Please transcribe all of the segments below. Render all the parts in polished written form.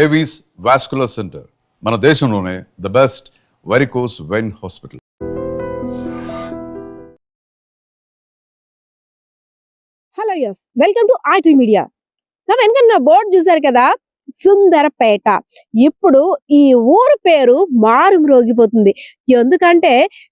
Avis vascular center మన దేశంలోనే the best varicose vein hospital. Hello yes, welcome to IT media. నా వెనక board చూసారు కదా, సుందరపేట. ఇప్పుడు ఈ ఊరు పేరు మారుమ్రోగిపోతుంది. ఎందుకంటే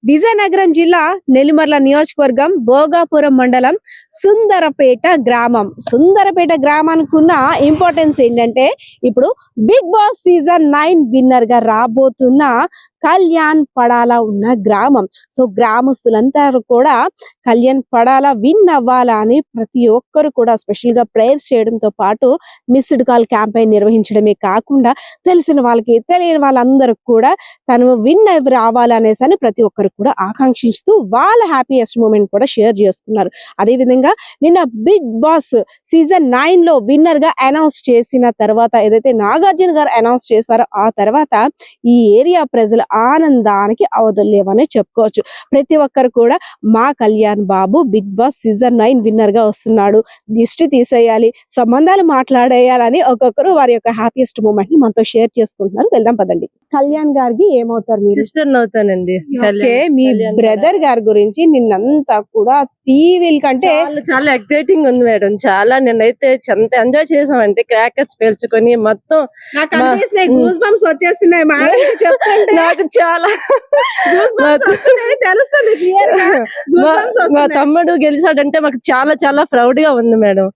విజయనగరం జిల్లా నెల్లిమర్ల నియోజకవర్గం భోగాపురం మండలం సుందరపేట గ్రామం. సుందరపేట గ్రామానికి ఉన్న ఇంపార్టెన్స్ ఏంటంటే, ఇప్పుడు బిగ్ బాస్ సీజన్ 9 విన్నర్ గా రాబోతున్న కళ్యాణ్ పడాల ఉన్న గ్రామం. సో గ్రామస్తులంతా కూడా కళ్యాణ్ పడాల విన్ అవ్వాలా అని ప్రతి ఒక్కరు కూడా స్పెషల్ గా ప్రేయర్స్ చేయడంతో పాటు మిస్డ్ కాల్ క్యాంపెయిన్ నిర్వహించడమే కాకుండా తెలిసిన వాళ్ళకి తెలియని వాళ్ళందరూ కూడా తను విన్ అవి రావాలనేసి అని ప్రతి ఒక్కరు కూడా ఆకాంక్షిస్తూ వాళ్ళ హ్యాపీయెస్ట్ మూమెంట్ కూడా షేర్ చేసుకున్నారు. అదేవిధంగా నిన్న బిగ్ బాస్ సీజన్ 9 లో విన్నర్ గా అనౌన్స్ చేసిన తర్వాత, ఏదైతే నాగార్జున గారు అనౌన్స్ చేశారో ఆ తర్వాత ఈ ఏరియా ప్రజల ఆనందానికి అవధులేవనే చెప్పుకోవచ్చు. ప్రతి ఒక్కరు కూడా మా Kalyan Babu big boss season 9 winner గా వస్తున్నాడు, దిష్టి తీసేయాలి, సంబంధాలు మాట్లాడేయాలని ఒక్కొక్కరు వారి యొక్క హ్యాపీయెస్ట్ మూమెంట్ ని మనతో షేర్ చేసుకుంటున్నారు. వెళ్దాం పదండి. కళ్యాణ్ గారికి ఏమవుతారు మీరు? సిస్టర్ అవుతానండి. మీ బ్రదర్ గారి గురించి నిన్నంతా కూడా టీవీల కంటే చాలా ఎక్సైటింగ్ ఉంది మేడం. చాలా నిన్నైతే ఎంత ఎంజాయ్ చేసామంటే క్రాకర్స్ పేల్చుకొని మొత్తం వచ్చేస్తున్నాయి. నాకు చాలా మా తమ్ముడు గెలిచాడంటే మాకు చాలా చాలా ప్రౌడ్ గా ఉంది మేడం.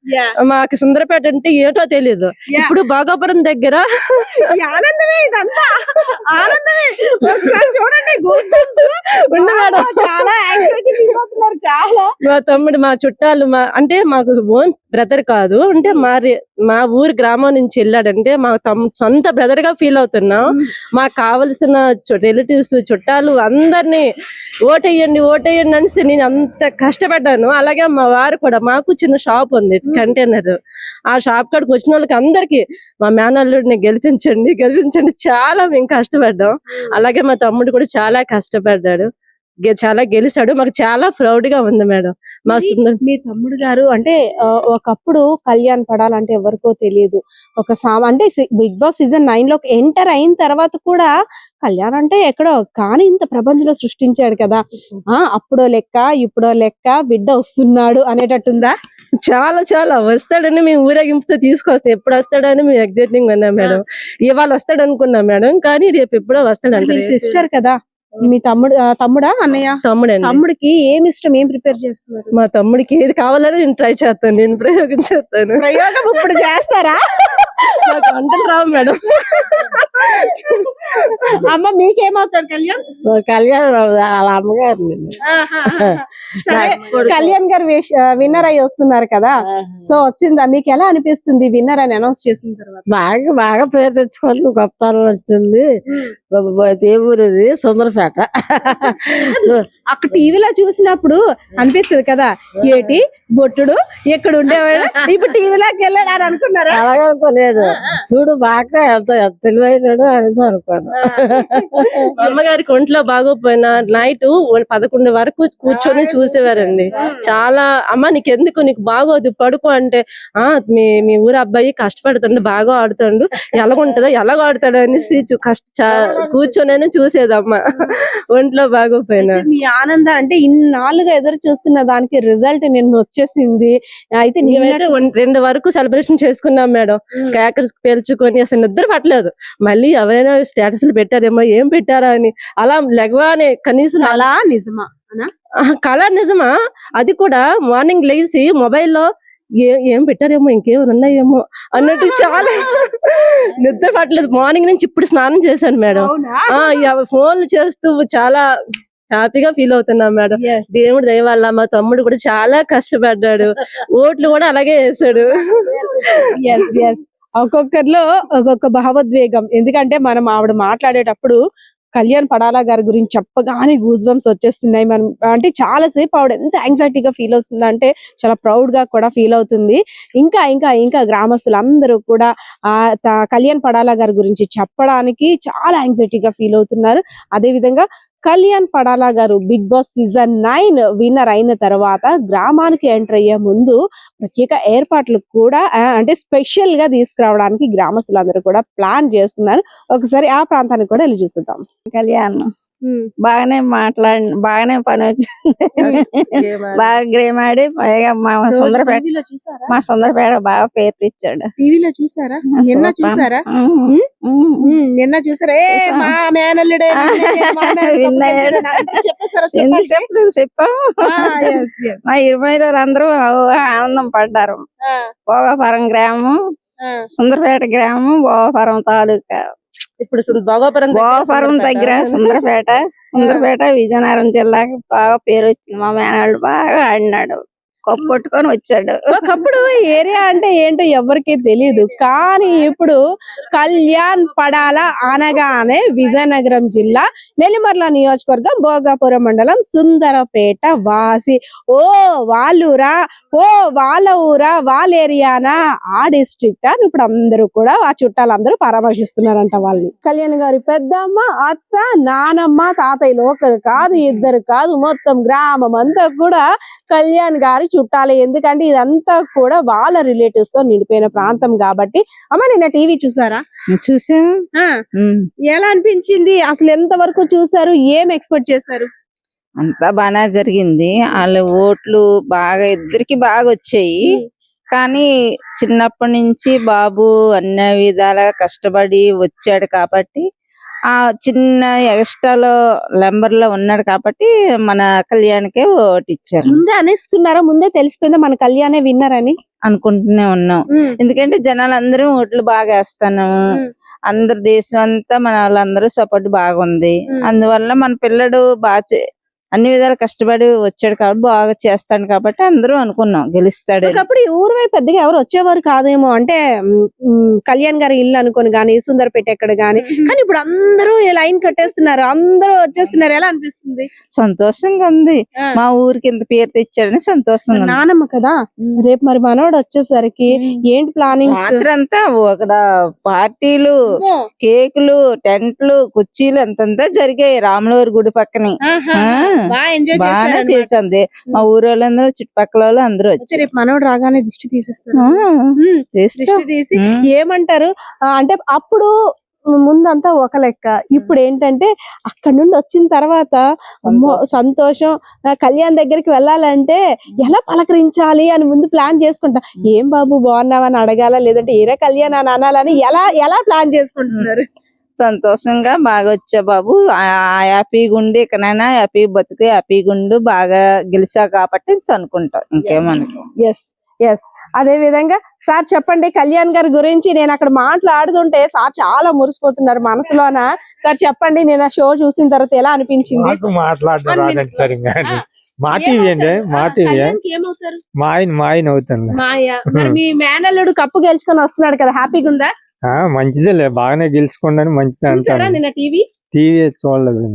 మాకు సుందరపేట అంటే ఏంటో తెలీదు. ఇప్పుడు భోగాపురం దగ్గర మా తమ్ముడు, మా చుట్టాలు, అంటే మాకు ఓన్ బ్రదర్ కాదు, అంటే మా ఊరు గ్రామం నుంచి వెళ్ళాడంటే మా సొంత బ్రదర్ గా ఫీల్ అవుతున్నాం. మాకు కావలసిన రిలేటివ్స్, చుట్టాలు అందరినీ ఓటేయండి ఓటేయండి అనేసి నేను అంత కష్టపడ్డాను. అలాగే మా వారు కూడా, మాకు చిన్న షాప్ ఉంది కంటైనర్, ఆ షాప్ కాడికి వచ్చిన వాళ్ళకి అందరికి మా మేనల్లుడిని గెలిపించండి గెలిపించండి చాలా మేము కష్టపడ్డాం. అలాగే మా తమ్ముడు కూడా చాలా కష్టపడ్డాడు, చాలా గెలిచాడు. మాకు చాలా ప్రౌడ్ గా ఉంది మేడం. మా మీ తమ్ముడు గారు అంటే ఒకప్పుడు కళ్యాణ్ పడాలంటే ఎవరికో తెలియదు. అంటే బిగ్ బాస్ సీజన్ 9 లో ఎంటర్ అయిన తర్వాత కూడా కళ్యాణ్ అంటే ఎక్కడో కానీ ఇంత ప్రపంచంలో సృష్టించాడు కదా. అప్పుడో లెక్క ఇప్పుడో లెక్క బిడ్డ వస్తున్నాడు అనేటట్టుందా? చాలా చాలా వస్తాడని మేము ఊరేగింపుతో తీసుకొస్తాం. ఎప్పుడు వస్తాడని మేము ఎగ్జైటింగ్ ఉన్నాం మేడం. ఇవాళ వస్తాడు అనుకున్నాం మేడం, కానీ రేపు ఎప్పుడో వస్తాడు. సిస్టర్ కదా మీ తమ్ముడా అన్నయ్య? తమ్ముడికి ఏమి ఇష్టం, ఏం ప్రిపేర్ చేస్తున్నారు? మా తమ్ముడికి ఏది కావాలని నేను ట్రై చేస్తాను, నేను ప్రయోగం చేస్తాను. ప్రయోగం ఇప్పుడు చేస్తారా? నాకు వంటలు రావు మేడం. అమ్మ మీకేమవుతాడు కళ్యాణ్? కళ్యాణ్ వాళ్ళ అమ్మగారు. కళ్యాణ్ గారు విన్నర్ అయ్యి వస్తున్నారు కదా, సో వచ్చిందా మీకు? ఎలా అనిపిస్తుంది విన్నర్ అని అనౌన్స్ చేసిన తర్వాత? బాగా బాగా పేరు తెచ్చుకోవాలి, గొప్పతనం వచ్చింది. ఏ ఊరిది? సుందరపేట. అక్కడ టీవీలో చూసినప్పుడు అనిపిస్తుంది కదా, ఏటి బొట్టుడు ఎక్కడ ఉండేవాడు ఇప్పుడు టీవీలోకి వెళ్ళాడు అని అనుకున్నారు? అలాగే అనుకోలేదు. చూడు బాగా ఎంత తెలివైనాడు అనేసి అనుకోను. అమ్మగారికి ఒంట్లో బాగోపోయినా నైట్ 11 వరకు కూర్చొని చూసేవారండి. చాలా, అమ్మ నీకెందుకు, నీకు బాగోదు పడుకో అంటే, మీ ఊరు అబ్బాయి కష్టపడుతుండు, బాగా ఆడుతాడు, ఎలాగుంటుందో ఎలాగ ఆడుతాడు అనేసి కూర్చొని చూసేదమ్మ ఒంట్లో బాగోపోయినా. మీ ఆనందం అంటే ఇన్నాళ్ళుగా ఎదురు చూస్తున్న దానికి రిజల్ట్ నిన్న వచ్చేసింది. అయితే 2 వరకు సెలబ్రేషన్ చేసుకున్నాం మేడం. క్రాకర్స్ పేల్చుకొని అసలు నిద్ర పట్టలేదు. మళ్ళీ ఎవరైనా స్టేటస్లు పెట్టారేమో, ఏం పెట్టారా అని అలా లెగవానే కనీసం. అలా నిజమా కళ నిజమా? అది కూడా మార్నింగ్ లేచి మొబైల్లో ఏం పెట్టారేమో, ఇంకేమైనా ఉన్నాయేమో అన్నట్టు చాలా నిద్ర పట్టలేదు. మార్నింగ్ నుంచి ఇప్పుడు స్నానం చేశాను మేడం. ఫోన్లు చేస్తూ చాలా హ్యాపీగా ఫీల్ అవుతున్నాం మేడం. దేవుడి దయ వల్ల మా తమ్ముడు కూడా చాలా కష్టపడ్డాడు, ఓట్లు కూడా అలాగే వేసాడు. ఒక్కొక్కరిలో ఒక్కొక్క భావోద్వేగం. ఎందుకంటే మనం ఆవిడ మాట్లాడేటప్పుడు కళ్యాణ్ పడాలా గారి గురించి చెప్పగానే గూస్ బంప్స్ వచ్చేస్తున్నాయి. మనం అంటే చాలా సేపు ఆవిడ ఎంత యాంగ్జైటీగా ఫీల్ అవుతుంది అంటే చాలా ప్రౌడ్ గా కూడా ఫీల్ అవుతుంది. ఇంకా ఇంకా ఇంకా గ్రామస్తులందరూ కూడా కళ్యాణ్ పడాలా గారి గురించి చెప్పడానికి చాలా యాంగ్జైటీగా ఫీల్ అవుతున్నారు. అదే విధంగా కళ్యాణ్ పడాలా గారు బిగ్ బాస్ సీజన్ 9 విన్నర్ అయిన తర్వాత గ్రామానికి ఎంటర్ అయ్యే ముందు ప్రత్యేక ఏర్పాట్లు కూడా అంటే స్పెషల్ గా తీసుకురావడానికి గ్రామస్తులందరూ కూడా ప్లాన్ చేస్తున్నారు. ఒకసారి ఆ ప్రాంతానికి కూడా వెళ్ళి చూద్దాం. కళ్యాణ్ బాగానే బాగానే పని బాగా గేమ్ ఆడి పైగా మా సుందరపేట బాగా పేరు తెచ్చాడు. టీవీలో చూసారా? నిన్న చూసారా? నిన్న చూసారా? చెప్పాము. మా ఇరుమైలు అందరూ ఆనందం పడ్డారు. భోగాపురం గ్రామం, సుందరపేట గ్రామం, భోగాపురం తాలూకా. ఇప్పుడు భోగాపురం దగ్గర సుందరపేట విజయనగరం జిల్లాకి బాగా పేరు వచ్చింది. మా మేనవాళ్ళు బాగా ఆడినాడు, కొట్టుకొని వచ్చాడు. ఒకప్పుడు ఏరియా అంటే ఏంటో ఎవరికి తెలియదు, కానీ ఇప్పుడు కళ్యాణ్ పడాల అనగానే విజయనగరం జిల్లా నెల్లిమర్ల నియోజకవర్గం భోగాపురం మండలం సుందరపేట వాసి. ఓ వాళ్ళూరా, ఓ వాళ్ళ ఊరా, వాళ్ళ ఏరియానా, ఆ డిస్ట్రిక్ట్ అని ఇప్పుడు అందరూ కూడా ఆ చుట్టాలందరూ పరామర్శిస్తున్నారంట వాళ్ళని. కళ్యాణ్ గారి పెద్దమ్మ, అత్త, నానమ్మ, తాతయ్యలు ఒకరు కాదు, ఇద్దరు కాదు, మొత్తం గ్రామం అంతా కూడా కళ్యాణ్ గారి చుట్టాలి. ఎందుకంటే ఇదంతా కూడా వాళ్ళ రిలేటివ్స్ తో నిండిపోయిన ప్రాంతం కాబట్టి. అమ్మ నిన్న టీవీ చూసారా? చూసాము. ఎలా అనిపించింది? అసలు ఎంత వరకు చూసారు? ఏం ఎక్స్పెక్ట్ చేశారు? అంతా బాగా జరిగింది. వాళ్ళ ఓట్లు బాగా ఇద్దరికి బాగా వచ్చాయి. కానీ చిన్నప్పటి నుంచి బాబు అన్ని విధాలుగా కష్టపడి వచ్చాడు కాబట్టి ఆ చిన్న ఎక్స్ట్రాలో నెంబర్ లో ఉన్నాడు కాబట్టి మన కళ్యాణ్కే ఓటు ఇచ్చారు. ముందే అనేసుకున్నారా? ముందే తెలిసిపోయిందా మన కళ్యాణే విన్నర్ అని? అనుకుంటూనే ఉన్నాం. ఎందుకంటే జనాలు అందరూ ఓట్లు బాగా వేస్తాను, అందరు దేశం అంతా మన వాళ్ళందరూ సపోర్ట్ బాగుంది. అందువల్ల మన పిల్లడు బాగా అన్ని విధాలు కష్టపడి వచ్చాడు కాబట్టి బాగా చేస్తాడు కాబట్టి అందరూ అనుకున్నాం గెలుస్తాడు. ఒకప్పుడు ఈ ఊరు వైపు పెద్దగా ఎవరు వచ్చేవారు కాదేమో, అంటే కళ్యాణ్ గారి ఇల్లు అనుకోని గానీ, సుందరపేట ఎక్కడ గానీ. కానీ ఇప్పుడు అందరూ లైన్ కట్టేస్తున్నారు, అందరూ వచ్చేస్తున్నారు. ఎలా అనిపిస్తుంది? సంతోషంగా ఉంది. మా ఊరికి ఇంత పేరు తెచ్చాడని సంతోషంగా. నానమ్మ కదా, రేపు మరి మనోడు వచ్చేసరికి ఏంటి ప్లానింగ్? అంతా అక్కడ పార్టీలు, కేకులు, టెంట్లు, కుర్చీలు అంతంతా జరిగాయి రాములవారి గుడి పక్కనే. బాగానే చేసింది. మా ఊరు వాళ్ళందరూ, చుట్టుపక్కల వాళ్ళు అందరూ వచ్చి రేపు మనోడు రాగానే దిష్టి తీసేస్తారు. ఏమంటారు అంటే అప్పుడు ముందంతా ఒక లెక్క, ఇప్పుడు ఏంటంటే అక్కడ నుండి వచ్చిన తర్వాత అమ్మో సంతోషం, కళ్యాణ్ దగ్గరికి వెళ్ళాలంటే ఎలా పలకరించాలి అని ముందు ప్లాన్ చేసుకుంటా. ఏం బాబు బాగున్నావని అడగాల, లేదంటే ఏరే కళ్యాణ్ అని అనాలని ఎలా ప్లాన్ చేసుకుంటున్నారు? సంతోషంగా బాగా వచ్చా బాబు, హ్యాపీ గుండు, ఇకనైనా హ్యాపీ బతుకు, హ్యాపీ గుండు, బాగా గెలిచా కాబట్టి అనుకుంటాం. ఇంకేమనుకో. ఎస్ ఎస్ అదే విధంగా సార్ చెప్పండి కళ్యాణ్ గారి గురించి. నేను అక్కడ మాట్లాడుతుంటే సార్ చాలా మురిసిపోతున్నారు మనసులోన. సార్ చెప్పండి, నేను ఆ షో చూసిన తర్వాత ఎలా అనిపించింది? మాట్లాడడం సరిగ్గా మా టీవీ అండి, మా టీవీ మా ఆయన అవుతుంది. మీ మేనల్లుడు కప్పు గెలుచుకొని వస్తున్నాడు కదా, హ్యాపీగా ఉందా? మంచిదే, బాగానే గెలుచుకోండి, మంచిదే అంటారు. టీవీ చూడలేదు.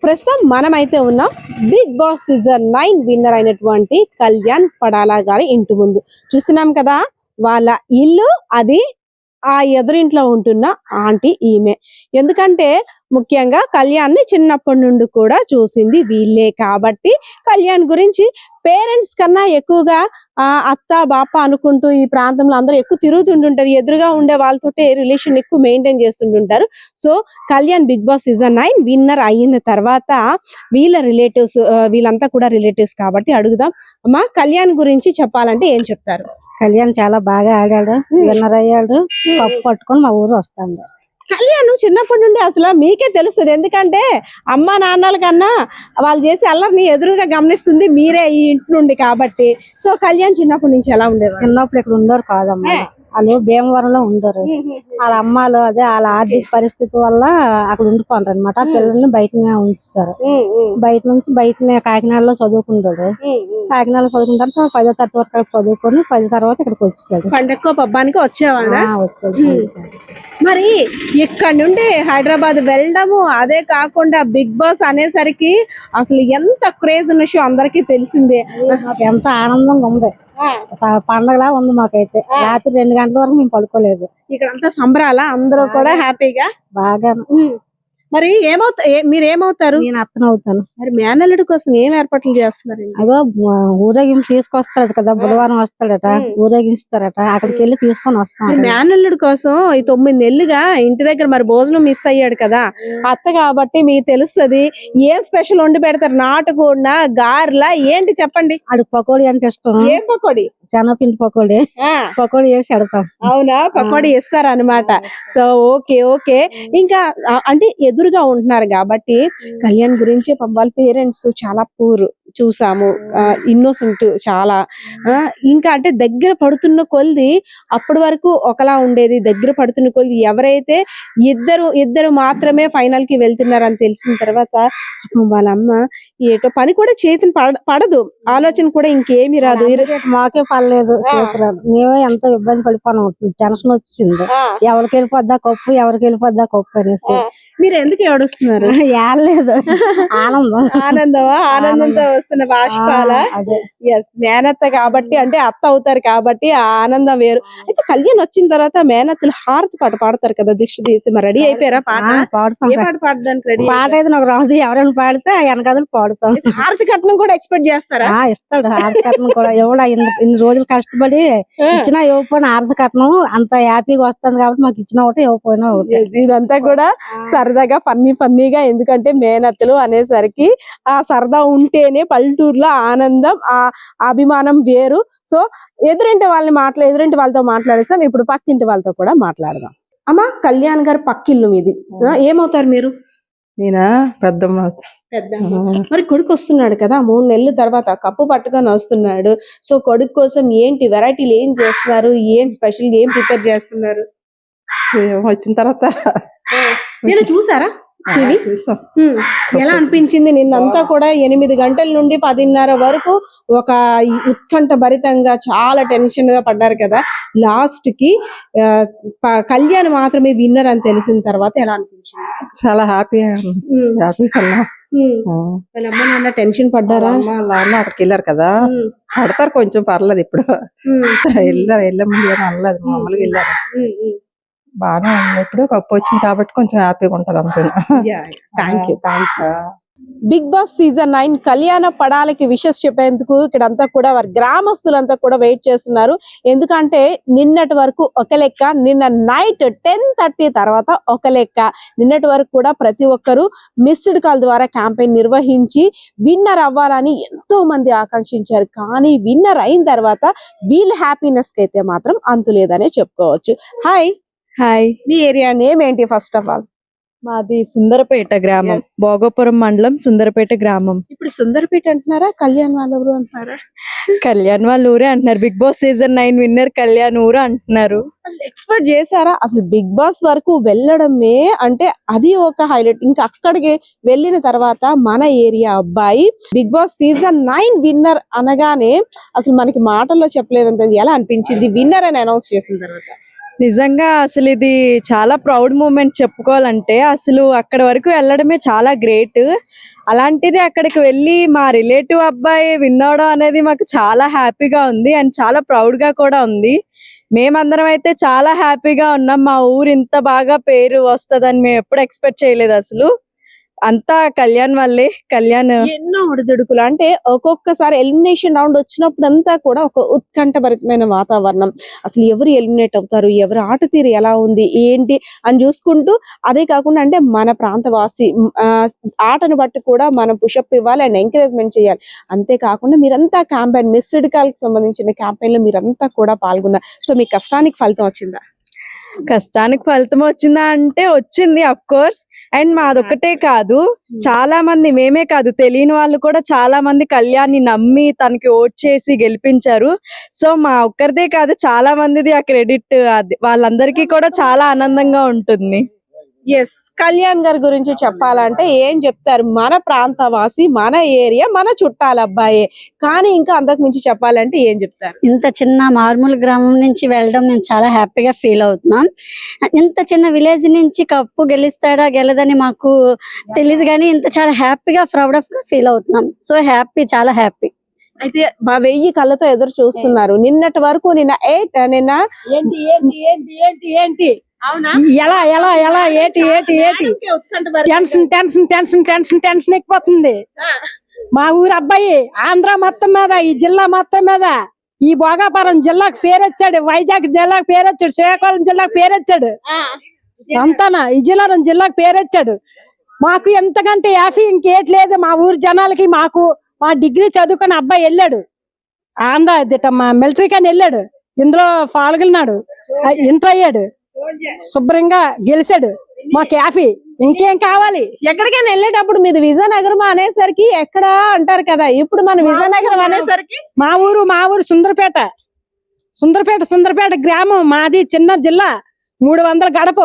ప్రస్తుతం మనమైతే ఉన్నాం బిగ్ బాస్ సీజన్ 9 విన్నర్ అయినటువంటి కళ్యాణ్ పడాలా గారి ఇంటి ముందు. చూస్తున్నాం కదా వాళ్ళ ఇల్లు, అది ఆ ఎదురింట్లో ఉంటున్న ఆంటీ ఈమె. ఎందుకంటే ముఖ్యంగా కళ్యాణ్ ని చిన్నప్పటి నుండి కూడా చూసింది వీళ్ళే కాబట్టి కళ్యాణ్ గురించి పేరెంట్స్ కన్నా ఎక్కువగా అత్త బాప అనుకుంటూ ఈ ప్రాంతంలో అందరూ ఎక్కువ తిరుగుతుంటుంటారు. ఎదురుగా ఉండే వాళ్ళతో రిలేషన్ ఎక్కువ మెయింటైన్ చేస్తుంటుంటారు. So Kalyan Bigg boss season 9 winner అయిన తర్వాత వీళ్ళ రిలేటివ్స్, వీళ్ళంతా కూడా రిలేటివ్స్ కాబట్టి అడుగుదాం. అమ్మా కళ్యాణ్ గురించి చెప్పాలంటే ఏం చెప్తారు? కళ్యాణ్ చాలా బాగా ఆడాడు, విన్నర్ అయ్యాడు, కప్పు పట్టుకొని మా ఊరు వస్తాడు. కళ్యాణ్ చిన్నప్పటి నుండి అసలు మీకే తెలుస్తుంది, ఎందుకంటే అమ్మ నాన్నల కన్నా వాళ్ళు చేసే అల్లరిని ఎదురుగా గమనిస్తుంది మీరే ఈ ఇంటి నుండి కాబట్టి. సో కళ్యాణ్ చిన్నప్పటి నుంచి ఎలా ఉండేది? చిన్నప్పుడు ఇక్కడ ఉండరు కాదమ్మా, వాళ్ళు భీమవరంలో ఉండరు. వాళ్ళ అమ్మాలు అదే వాళ్ళ ఆర్థిక పరిస్థితి వల్ల అక్కడ ఉండిపోండ్రు అనమాట. పిల్లల్ని బయటనే ఉంచుతారు. బయటనే కాకినాడలో చదువుకుంటాడు. కాకినాడలో చదువుకున్న తర్వాత 10వ తరగతి వరకు చదువుకొని 10 తర్వాత ఇక్కడికి వచ్చేసాడు. పండగ పబ్బానికి వచ్చేవాళ్ళ వచ్చాడు. మరి ఇక్కడ నుండి హైదరాబాద్ వెళ్ళడము, అదే కాకుండా బిగ్ బాస్ అనేసరికి అసలు ఎంత క్రేజ్ ఉన్న షో అందరికీ తెలిసిందే. ఎంత ఆనందంగా ఉంది, పండగలా ఉంది మాకైతే. రాత్రి 2 గంటల వరకు మేము పడుకోలేదు. ఇక్కడ అంతా సంబరాల, అందరూ కూడా హ్యాపీగా బాగా. మరి మీరు ఏమవుతారు? నేను అత్తన అవుతాను. మరి మేనల్లుడి కోసం ఏం ఏర్పాట్లు చేస్తున్నారు? అదో ఊరేగింపు తీసుకొస్తాడట కదా, బుధవారం వస్తాడట, ఊరేగిస్తారట, అక్కడికి వెళ్ళి తీసుకొని వస్తాం. మేనల్లుడి కోసం ఈ 9 నెలలుగా ఇంటి దగ్గర మరి భోజనం మిస్ అయ్యాడు కదా, అత్త కాబట్టి మీకు తెలుస్తది ఏం స్పెషల్ వండి పెడతారు. నాటుకోడినా గారెలా ఏంటి చెప్పండి. ఆడికి పకోడీ అంటే ఇష్టం. ఏం పకోడీ? శనగపిండి పకోడీ. పకోడీ వేసి పెడతాం. అవునా, పకోడీ ఇస్తారనమాట. So okay okay. ఇంకా అంటే ఎదురుగా ఉంటున్నారు కాబట్టి కళ్యాణ్ గురించి వాళ్ళ పేరెంట్స్ చాలా పూర్ చూసాము, ఇన్నోసెంట్ చాలా. ఇంకా అంటే దగ్గర పడుతున్న కొలిది అప్పటి వరకు ఒకలా ఉండేది, దగ్గర పడుతున్న కొలిది ఎవరైతే ఇద్దరు మాత్రమే ఫైనల్ కి వెళ్తున్నారని తెలిసిన తర్వాత వాళ్ళ అమ్మ ఏటో పని కూడా చేతిని పడదు, ఆలోచన కూడా ఇంకేమీ రాదు. మాకే పడలేదు, మేమే ఎంత ఇబ్బంది పడిపోయినాం, టెన్షన్ వచ్చింది. ఎవరికి వెళ్ళిపోద్దా కప్పు, ఎవరికి వెళ్ళిపోద్దా కప్పు అనేసి. మీరు ఎందుకు ఏడుస్తున్నారు? ఏడలేదు, ఆనందమా? ఆనందంతో వస్తున్న బాష్పాల. ఎస్, మేనత్త కాబట్టి అంటే అత్త అవుతారు కాబట్టి ఆ ఆనందం వేరు. అయితే కళ్యాణ్ వచ్చిన తర్వాత మేనత్తలు హారతి పాట పాడతారు కదా దిష్టి తీసి, మరి రెడీ అయిపోయారా? పాట పాడుతాం. ఏ పాట పాడడానికి రెడీ? పాట అయితే నాకు రాదు, ఎవరైనా పాడితే వెనకదలు పాడుతాం. హారతి కట్నం కూడా ఎక్స్పెక్ట్ చేస్తారా? ఇస్తాడు హారతి కట్నం కూడా. ఎవడా ఇన్ని రోజులు కష్టపడి ఇచ్చినా ఇవ్వకపోయినా హారతి కట్నం అంత హ్యాపీగా వస్తుంది కాబట్టి మాకు ఇచ్చిన ఒకటి ఇవ్వకపోయినా ఒకటి. ఇదంతా కూడా సరదాగా ఫన్నీగా, ఎందుకంటే మేనత్తలు అనేసరికి ఆ సరదా ఉంటేనే పల్లెటూరులో ఆనందం, ఆ అభిమానం వేరు. సో ఎదురింటి వాళ్ళతో మాట్లాడేసాం, ఇప్పుడు పక్కింటి వాళ్ళతో కూడా మాట్లాడదాం. అమ్మా, కళ్యాణ్ గారు పక్కిల్లు మీది, ఏమవుతారు మీరు? నేనా పెద్దమ్మ. మరి కొడుకు వస్తున్నాడు కదా 3 నెలల తర్వాత, కప్పు పట్టుకొని వస్తున్నాడు. సో కొడుకు కోసం ఏంటి వెరైటీలు ఏం చేస్తున్నారు, ఏం స్పెషల్ ఏం ప్రిపేర్ చేస్తున్నారు? వచ్చిన తర్వాత నేను చూసారా టీవీ? ఎలా అనిపించింది? నిన్నంతా కూడా 8 గంటల నుండి 10:30 వరకు ఒక ఉత్కంఠ భరితంగా చాలా టెన్షన్ గా పడ్డారు కదా. లాస్ట్ కి కళ్యాణ్ మాత్రమే విన్నర్ అని తెలిసిన తర్వాత ఎలా అనిపించింది? చాలా హ్యాపీగా వాళ్ళ అమ్మ నాన్న టెన్షన్ పడ్డారా? అక్కడికి వెళ్ళారు కదా, పడతారు కొంచెం, పర్లేదు. ఇప్పుడు వెళ్ళే ముందు ఏమో అనలేదు, మామూలుగా వెళ్ళారు. బాగానే ఉంది. ఇప్పుడు కప్పు వచ్చింది కాబట్టి కొంచెం హ్యాపీగా ఉంటది అంతే. Thank you. Big boss season 9 Kalyan పడాలకి wishes చెప్పేందుకు ఇక్కడంతా కూడా వారి గ్రామస్తులంతా కూడా వెయిట్ చేస్తున్నారు. ఎందుకంటే నిన్నటి వరకు ఒక లెక్క, నిన్న నైట్ 10:30 తర్వాత ఒక లెక్క. నిన్నటి వరకు కూడా ప్రతి ఒక్కరు మిస్డ్ కాల్ ద్వారా క్యాంపెయిన్ నిర్వహించి విన్నర్ అవ్వాలని ఎంతో మంది ఆకాంక్షించారు. కానీ విన్నర్ అయిన తర్వాత వీళ్ళ హ్యాపీనెస్ కి అయితే మాత్రం అంతులేదనే చెప్పుకోవచ్చు. హాయ్, మీ ఏరియా నేమ్ ఏంటి? ఫస్ట్ ఆఫ్ ఆల్ మాది సుందరపేట గ్రామం, భోగపురం మండలం, సుందరపేట గ్రామం. ఇప్పుడు సుందరపేట అంటున్నారా, కళ్యాణ్ వాళ్ళ ఊరు అంటున్నారా? కళ్యాణ్ వాళ్ళ ఊరే అంటున్నారు. Big boss season 9 winner Kalyan ఊరు అంటున్నారు. అసలు ఎక్స్పెక్ట్ చేశారా? అసలు బిగ్ బాస్ వరకు వెళ్ళడమే అంటే అది ఒక హైలైట్. ఇంకా అక్కడికి వెళ్ళిన తర్వాత మన ఏరియా అబ్బాయి బిగ్ బాస్ సీజన్ 9 విన్నర్ అనగానే అసలు మనకి మాటల్లో చెప్పలేదంత. ఎలా అనిపించింది విన్నర్ అని అనౌన్స్ చేసిన తర్వాత? నిజంగా అసలు ఇది చాలా ప్రౌడ్ మూమెంట్ చెప్పుకోవాలంటే. అసలు అక్కడ వరకు వెళ్ళడమే చాలా గ్రేట్. అలాంటిది అక్కడికి వెళ్ళి మా రిలేటివ్ అబ్బాయి విన్ అవడం అనేది మాకు చాలా హ్యాపీగా ఉంది అండ్ చాలా ప్రౌడ్ గా కూడా ఉంది. మేమందరం అయితే చాలా హ్యాపీగా ఉన్నాం. మా ఊరు ఇంత బాగా పేరు వస్తుందని మేము ఎప్పుడు ఎక్స్పెక్ట్ చేయలేదు. అసలు అంతా కళ్యాణ్ వల్లే. కళ్యాణ్ ఎన్నో ఒడిదుడుకులు అంటే ఒక్కొక్కసారి ఎలిమినేషన్ రౌండ్ వచ్చినప్పుడు అంతా కూడా ఒక ఉత్కంఠభరితమైన వాతావరణం. అసలు ఎవరు ఎలిమినేట్ అవుతారు, ఎవరు ఆట తీరు ఎలా ఉంది ఏంటి అని చూసుకుంటూ, అదే కాకుండా అంటే మన ప్రాంతవాసి ఆటను బట్టి కూడా మనం పుషప్ ఇవ్వాలి అండ్ ఎంకరేజ్మెంట్ చేయాలి. అంతేకాకుండా మీరంతా క్యాంపెయిన్ మిస్డ్ కాల్ కి సంబంధించిన క్యాంపెయిన్ లో మీరంతా కూడా పాల్గొన్నారు. సో మీ కష్టానికి ఫలితం వచ్చిందా? కష్టానికి ఫలితం వచ్చిందా అంటే వచ్చింది, అఫ్ కోర్స్. అండ్ మాదొక్కటే కాదు, చాలా మంది, మేమే కాదు తెలియని వాళ్ళు కూడా చాలా మంది కళ్యాణ్ని నమ్మి తనకి ఓట్ చేసి గెలిపించారు. సో మా ఒక్కరిదే కాదు, చాలా మందిది ఆ క్రెడిట్. వాళ్ళందరికీ కూడా చాలా ఆనందంగా ఉంటుంది. ఎస్, కళ్యాణ్ గారి గురించి చెప్పాలంటే ఏం చెప్తారు? మన ప్రాంతవాసి, మన ఏరియా, మన చుట్టాల అబ్బాయే. కానీ ఇంకా అంతకు మించి చెప్పాలంటే ఏం చెప్తారు? ఇంత చిన్న మారుమూల గ్రామం నుంచి వెళ్ళడం మేము చాలా హ్యాపీగా ఫీల్ అవుతున్నాం. ఇంత చిన్న విలేజ్ నుంచి కప్పు గెలుస్తాడా గెలదని మాకు తెలియదు, కానీ ఇంత చాలా హ్యాపీగా ప్రౌడ్ ఆఫ్ గా ఫీల్ అవుతున్నాం. సో హ్యాపీ, చాలా హ్యాపీ. అయితే 1000 కళ్ళతో ఎదురు చూస్తున్నారు. నిన్నటి వరకు నిన్న 8 నిన్న ఏంటి అవునా ఎలా ఎలా ఎలా ఏటి ఏటి ఏటి టెన్షన్ ఎక్కిపోతుంది. మా ఊరు అబ్బాయి ఆంధ్ర మొత్తం మీద, ఈ జిల్లా మొత్తం మీద, ఈ భోగాపురం జిల్లాకు పేరొచ్చాడు, వైజాగ్ జిల్లాకు పేరొచ్చాడు, శ్రీకాకుళం జిల్లాకు పేరొచ్చాడు, సంతాన విజయనగరం జిల్లాకు పేరొచ్చాడు. మాకు ఎంతకంటే యాఫీ ఇంకేట్ లేదు మా ఊరు జనాలకి. మాకు మా డిగ్రీ చదువుకున్న అబ్బాయి వెళ్ళాడు ఆంధ్ర మా మిలిటరీకి అని వెళ్ళాడు, ఇందులో పాల్గొన్నాడు, ఇంటర్ అయ్యాడు, శుభ్రంగా గెలిచాడు. మాకు యాఫీ ఇంకేం కావాలి? ఎక్కడికైనా వెళ్ళేటప్పుడు మీది విజయనగరం అనేసరికి ఎక్కడ అంటారు కదా, ఇప్పుడు మన విజయనగరం అనేసరికి మా ఊరు సుందరపేట గ్రామం మాది. చిన్న జిల్లా, 300 గడప.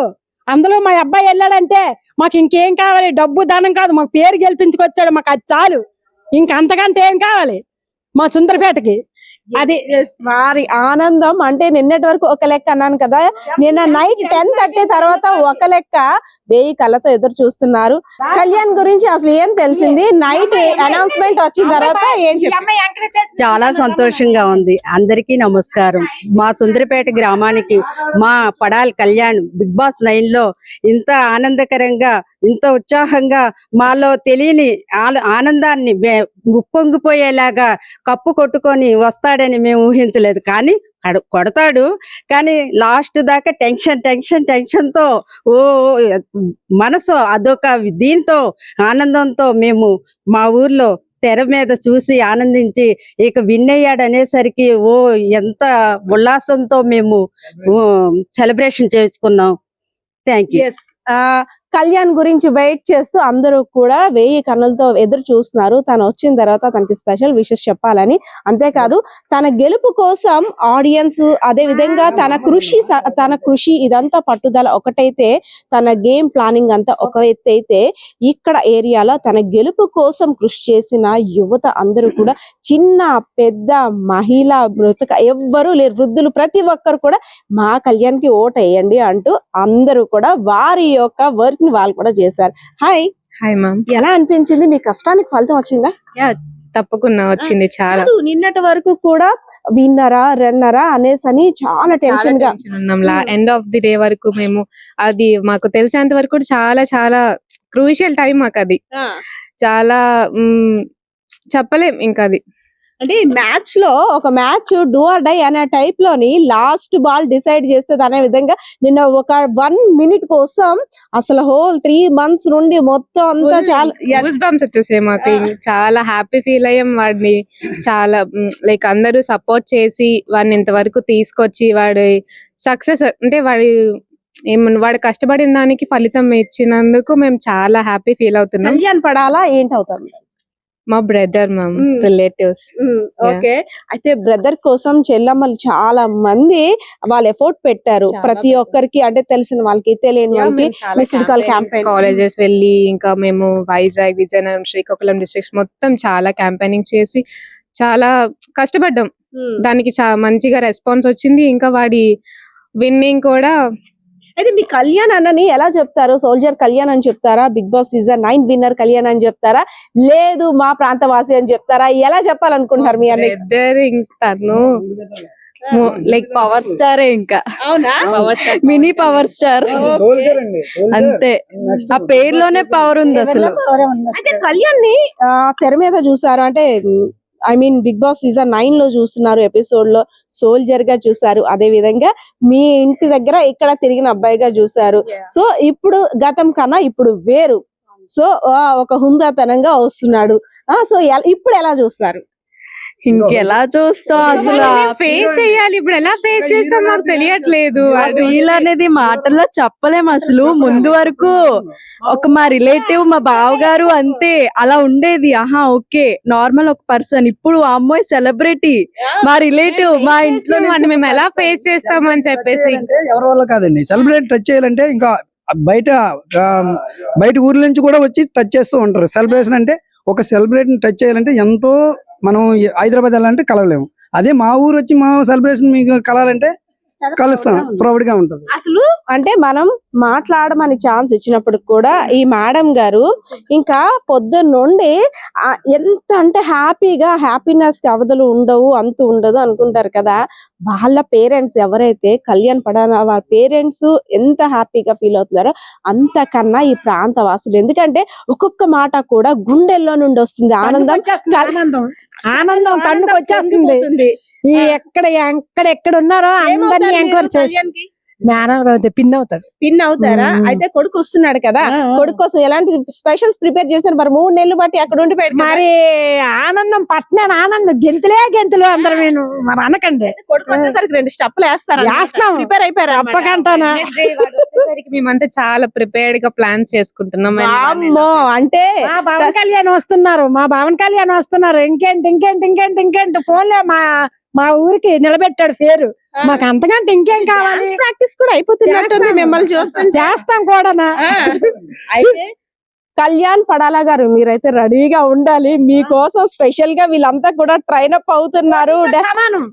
అందులో మా అబ్బాయి వెళ్ళాడంటే మాకు ఇంకేం కావాలి? డబ్బు దానం కాదు, మాకు పేరు గెలిపించుకొచ్చాడు, మాకు అది చాలు. ఇంక అంతకంటే ఏం కావాలి మా సుందరపేటకి? అది వారి ఆనందం అంటే నిన్నటి వరకు ఒక లెక్క అన్నాను కదా, నిన్న నైట్ 10:30 తర్వాత ఒక లెక్క 1000 కళ్ళతో ఎదురు చూస్తున్నారు. కళ్యాణ్ గురించి అసలు ఏం తెలిసింది? నైట్ అనౌన్స్మెంట్ వచ్చిన తర్వాత ఏం చెప్పారు? చాలా సంతోషంగా ఉంది. అందరికీ నమస్కారం. మా సుందరపేట గ్రామానికి మా పడాల్ కళ్యాణ్ బిగ్ బాస్ 9 లో ఇంత ఆనందకరంగా, ఇంత ఉత్సాహంగా, మాలో తెలియని ఆనందాన్ని ఉప్పొంగిపోయేలాగా కప్పు కొట్టుకొని వస్తాడని మేము ఊహించలేదు. కానీ కొడతాడు, కానీ లాస్ట్ దాకా టెన్షన్ తో మనసు అదొక దీంతో ఆనందంతో మేము మా ఊర్లో తెర మీద చూసి ఆనందించి ఇక విన్ అయ్యాడు అనేసరికి ఎంత ఉల్లాసంతో మేము సెలబ్రేషన్ చేసుకున్నాం. Thank you. కళ్యాణ్ గురించి వెయిట్ చేస్తూ అందరూ కూడా 1000 కన్నులతో ఎదురు చూస్తున్నారు. తను వచ్చిన తర్వాత తనకి స్పెషల్ విషెస్ చెప్పాలని. అంతేకాదు తన గెలుపు కోసం ఆడియన్స్, అదే విధంగా తన కృషి ఇదంతా పట్టుదల ఒకటైతే, తన గేమ్ ప్లానింగ్ అంతా ఒక ఎత్తు అయితే, ఇక్కడ ఏరియాలో తన గెలుపు కోసం కృషి చేసిన యువత అందరూ కూడా, చిన్న పెద్ద మహిళ మృతక ఎవ్వరూ లేరు, వృద్ధులు ప్రతి ఒక్కరు కూడా మా కళ్యాణ్ కి ఓటు వేయండి అంటూ అందరూ కూడా వారి యొక్క వర్క్ ని వాళ్ళు కూడా చేశారు. హాయ్ మ్యామ్, ఎలా అనిపించింది? మీ కష్టానికి ఫలితం వచ్చిందా? తప్పకుండా వచ్చింది. చాలా నిన్నటి వరకు కూడా విన్నరా రన్నరా అనేసని చాలా టెన్షన్ గా ఉన్నాం. ఎండ్ ఆఫ్ ది డే వరకు మేము, అది మాకు తెలిసేంత వరకు కూడా చాలా చాలా క్రూషియల్ టైం మాకు. అది చాలా చెప్పలేం ఇంకా. అది అంటే మ్యాచ్ లో ఒక మ్యాచ్ డూ ఆర్ డై అనే టైప్ లోని లాస్ట్ బాల్ డిసైడ్ చేస్తుంది అనే విధంగా నిన్న ఒక 1 minute కోసం అసలు హోల్ 3 months నుండి మొత్తం అంతా చాలా గూస్ బంప్స్ వచ్చేసాయి మాకు. చాలా హ్యాపీ ఫీల్ అయ్యాం. వాడిని చాలా లైక్ అందరూ సపోర్ట్ చేసి వాడిని ఇంతవరకు తీసుకొచ్చి వాడి సక్సెస్ అంటే వాడు కష్టపడిన దానికి ఫలితం ఇచ్చినందుకు మేము చాలా హ్యాపీ ఫీల్ అవుతున్నాం. కళ్యాణ్ పడాలా ఏంటవుతారు? మా బ్రదర్, మ్యామ్, రిలేటివ్స్. ఓకే. అయితే బ్రదర్ కోసం చెల్లమ్మలు చాలా మంది వాళ్ళు ఎఫోర్ట్ పెట్టారు. ప్రతి ఒక్కరికి అంటే తెలిసిన వాళ్ళకి, తెలియని వాళ్ళకి మిస్డ్ కాల్ క్యాంపెయిన్, కాలేజెస్ వెళ్ళి, ఇంకా మేము వైజాగ్, విజయనగరం, శ్రీకాకుళం డిస్ట్రిక్ట్స్ మొత్తం చాలా క్యాంపెయినింగ్ చేసి చాలా కష్టపడ్డాం. దానికి మంచిగా రెస్పాన్స్ వచ్చింది. ఇంకా వాడి విన్నింగ్ కూడా. అయితే మీ కళ్యాణ్ అన్నని ఎలా చెప్తారు? సోల్జర్ కళ్యాణ్ అని చెప్తారా? Big boss season 9 winner Kalyan అని చెప్తారా? లేదు మా ప్రాంతవాసి అని చెప్తారా? ఎలా చెప్పాలనుకుంటున్నారు మీ అన్న? తను లైక్ పవర్ స్టారే, ఇంకా అవునా? మినీ పవర్ స్టార్ అంతే. ఆ పేరులోనే పవర్ ఉంది అసలు. అయితే కళ్యాణ్ ని తెర మీద చూసారు అంటే, I mean big boss season 9 లో చూస్తున్నారు, ఎపిసోడ్ లో సోల్జర్ గా చూసారు, అదే విధంగా మీ ఇంటి దగ్గర ఇక్కడ తిరిగిన అబ్బాయిగా చూసారు. సో ఇప్పుడు గతం కన్నా ఇప్పుడు వేరు, సో ఒక హుందాతనంగా వస్తున్నాడు. సో ఇప్పుడు ఎలా చూస్తారు? ఇంకెలా చూస్తాం అసలు? ఫేస్ చేయాలి. ఇప్పుడు ఎలా ఫేస్ చేస్తాం మాకు తెలియట్లేదు. ఫీల్ అనేది మాటల్లో చెప్పలేం అసలు. ముందు వరకు మా రిలేటివ్, మా బావగారు అంతే, అలా ఉండేది. ఓకే నార్మల్ ఒక పర్సన్. ఇప్పుడు అమ్మాయి సెలబ్రిటీ, మా రిలేటివ్, మా ఇంట్లో. మేము ఎలా ఫేస్ చేస్తామని చెప్పేసి ఎవరి వల్ల కాదండి. సెలబ్రిటీ టచ్ చేయాలంటే ఇంకా బయట ఊర్ల నుంచి కూడా వచ్చి టచ్ చేస్తూ ఉంటారు. సెలబ్రేషన్ అంటే ఒక సెలబ్రిటీని టచ్ చేయాలంటే ఎంతో, మనం హైదరాబాద్ వెళ్ళాలంటే కలవలేము. అదే మా ఊరు వచ్చి మా సెలబ్రేషన్ మీకు కలాలంటే కలుస్తాం, ప్రౌడ్ గా ఉంటది. అసలు అంటే మనం మాట్లాడమని ఛాన్స్ ఇచ్చినప్పుడు కూడా ఈ మేడం గారు ఇంకా పొద్దున్న నుండి ఎంత అంటే హ్యాపీనెస్ కి అవధులు ఉండవు, అంత ఉండదు అనుకుంటారు కదా. వాళ్ళ పేరెంట్స్ ఎవరైతే కళ్యాణ్ పడాన వాళ్ళ పేరెంట్స్ ఎంత హ్యాపీగా ఫీల్ అవుతున్నారో అంతకన్నా ఈ ప్రాంత వాసులు, ఎందుకంటే ఒక్కొక్క మాట కూడా గుండెల్లో నుండి వస్తుంది ఆనందం. ఆనందం కన్నుకు వచ్చేస్తుంది. ఈ ఎక్కడ ఉన్నారో అందరినీ ఎంక్వైరీ చేసి పిన్ అవుతారు. పిన్ అవుతారా? అయితే కొడుకు వస్తున్నాడు కదా, కొడుకు కోసం ఎలాంటి స్పెషల్స్ ప్రిపేర్ చేస్తారు మరి? 3 నెలలు బట్టి అక్కడ ఉండి మరి ఆనందం పట్టినాను, ఆనందం గెంతులు అందరం నేను మరి అనకండి. కొడుకు వచ్చేసరికి 2 స్టెప్పులు వేస్తాం. ప్రిపేర్ అయిపోయారు తప్పకంటానా? వచ్చేసరికి మేమంతా చాలా ప్రిపేర్డ్ గా ప్లాన్స్ చేసుకుంటున్నాం. అమ్మో, అంటే మా పవన్ కళ్యాణ్ వస్తున్నారు. ఇంకేంటి ఫోన్లే మా ఊరికి నిలబెట్టాడు పేరు. మాకు అంతకంటే ఇంకేం కావాలి? ప్రాక్టీస్ కూడా అయిపోతున్నట్టుంది మిమ్మల్ని చూస్తాం. చేస్తాం కూడా. అయితే కళ్యాణ్ పడాలా గారు, మీరైతే రెడీగా ఉండాలి. మీకోసం స్పెషల్ గా వీళ్ళంతా కూడా ట్రైన్ అప్ అవుతున్నారు. సమానం,